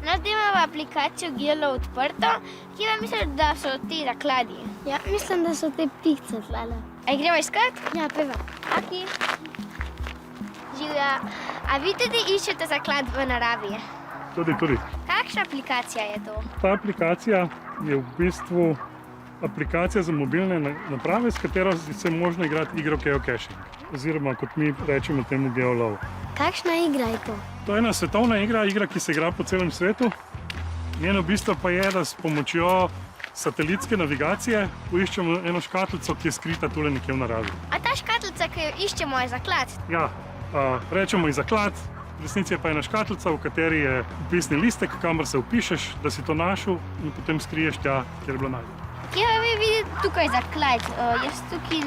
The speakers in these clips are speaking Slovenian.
No, zdaj imamo aplikacijo Geolo odprto. Kje pa misliš, da so ti zakladi? Ja, mislim, da so te ptice tlele. A gremo iskat? Ja, peva. Aki. Živja. A vi tudi iščete zaklad v naravi? Tudi. Kakšna aplikacija je to? Ta aplikacija je v bistvu aplikacija za mobilne naprave, s katero se možno igrati igro geocaching, oziroma kot mi rečemo temu geolov. Kakšna igra je to? To je ena svetovna igra, ki se igra po celem svetu. Njeno bistvo pa je, da s pomočjo satelitske navigacije poiščemo eno škatlico, ki je skrita tule nekje v naravi. A ta škatlica, ki jo iščemo, je zaklad? Ja, rečemo ji zaklad, v resnici je pa ena škatlica, v kateri je vpisni listek, kamor se vpišeš, da si to našel in potem skriješ tja, kjer je bilo najdeno. Kje pa vi vidite tukaj zaklad? Jaz tukaj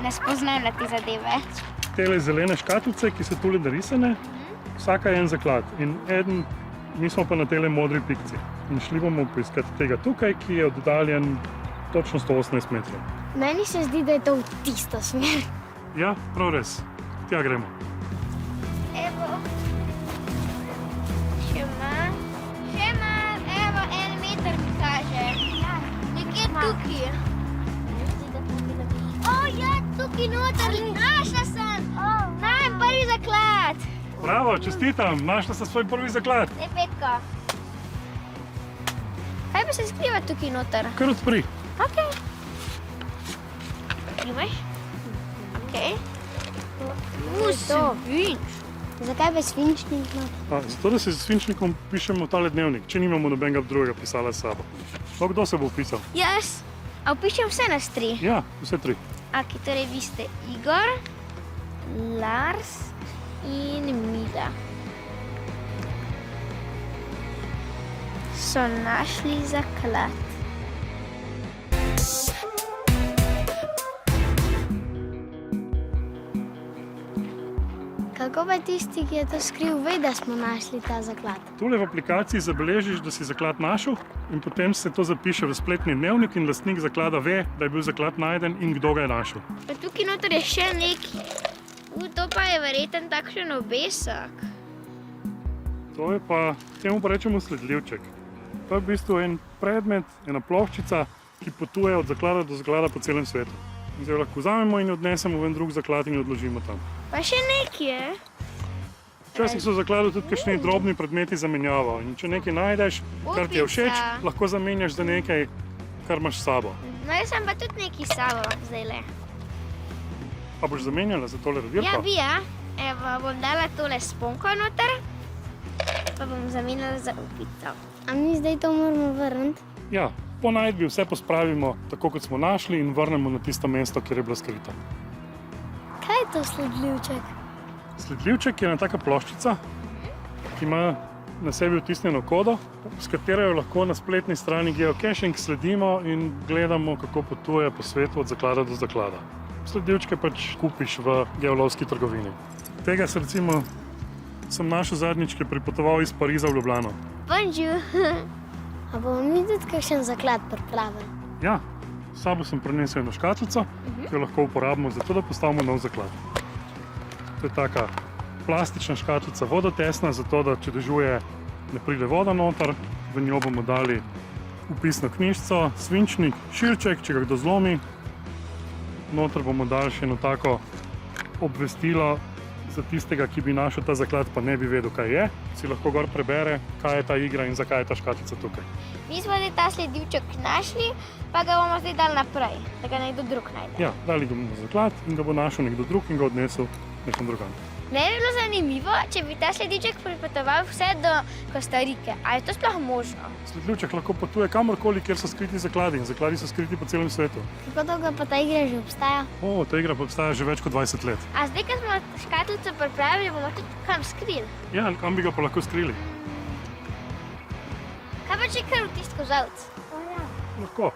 ne spoznam na te zadeve. Tele zelene škatlice, ki so tule narisane, vsaka je en zaklad in mi smo pa na tele modri pikci. In šli bomo poiskati tega tukaj, ki je oddaljen točno 118 metrov. Meni se zdi, da je to v tisto smer. Ja, prav res. Tja gremo. Evo. Še malo, evo, 1 meter mi kaže. Nekje tukaj. O, ja, tukaj noter, našla sem. Najem prvi zaklad. Bravo, čestitam, našla sem svoj prvi zaklad. Petko. Kaj pa se skriva tukaj noter? Kar odpri. Okej. Imaš? Okej. Svinč. Zakaj pa svinčnik? Zato, da se z svinčnikom pišemo tale dnevnik, če nimamo nobenega drugega pisala s sabo. Kdo se bo vpisal? Jaz. A vpišem vse nas 3? Ja, vse 3. Aki, torej vi ste Igor, Lars in Mila. So našli zaklad. Kako pa tisti, ki je to skril, ve, da smo našli ta zaklad? Tule v aplikaciji zabeležiš, da si zaklad našel in potem se to zapiše v spletni dnevnik in lastnik zaklada ve, da je bil zaklad najden in kdo ga je našel. Pa tukaj noter je še nekaj. To pa je verjetno takšen obesek. To je pa, temu pa rečemo sledljivček. To je v bistvu en predmet, ena ploščica, ki potuje od zaklada do zaklada po celem svetu. In zdaj lahko vzamemo in odnesemo v en drug zaklad in jo odložimo tam. Pa še nekaj je. Včasih so v zakladu tudi kakšni drobni predmeti zamenjava. In če nekaj najdeš, kar ti je všeč, lahko zamenjaš za nekaj, kar imaš s sabo. No, jaz sem pa tudi nekaj s sabo zdajle. Pa boš zamenjala za tole radirko? Ja, bi, ja. Evo, bom dala tole sponko noter, pa bom zamenjala za upico. A mi zdaj to moramo vrniti? Ja, po najdbi vse pospravimo tako, kot smo našli in vrnemo na tisto mesto, kjer je bilo skrito. Kaj je to sledljivček? Sledljivček je ena taka ploščica, ki ima na sebi vtisnjeno kodo, s katero jo lahko na spletni strani geocaching sledimo in gledamo, kako potuje po svetu od zaklada do zaklada. Sledljivčke pač kupiš v geolovski trgovini. Tega se recimo sem našel zadnjič, ki je pripotoval iz Pariza v Ljubljano. Bonjour. A bomo mi tudi kakšen zaklad pripravili? Ja, s sabo sem prinesel eno škatlico, ki jo lahko uporabimo za to, da postavimo nov zaklad. To je taka plastična škatlica, vodotesna, zato da če dežuje, ne pride voda noter. V njo bomo dali vpisno knjižico, svinčnik, šilček, če ga kdo zlomi. Noter bomo dali še eno tako obvestilo za tistega, ki bi našel ta zaklad, pa ne bi vedel, kaj je. Si lahko gor prebere, kaj je ta igra in zakaj je ta škatlica tukaj. Mi smo zdaj ta sledljivček našli, pa ga bomo zdaj dali naprej, da ga nekdo drug najde. Ja, dali ga bomo zaklad in ga bo našel nekdo drug in ga odnesel nekam drugam. Meni je bilo zanimivo, če bi ta sledljivček pripotoval vse do Kostarike. A je to sploh možno? Sledljivček lahko potuje kamorkoli, kjer so skriti zakladi in zakladi so skriti po celem svetu. Kako dolgo pa ta igra že obstaja? Ta igra pa obstaja že več kot 20 let. A zdaj, ko smo škatlico pripravili, bomo tudi kam skrili? Ja, kam bi ga pa lahko skrili? Kaj pa če kar v tisti kozalec? Lahko.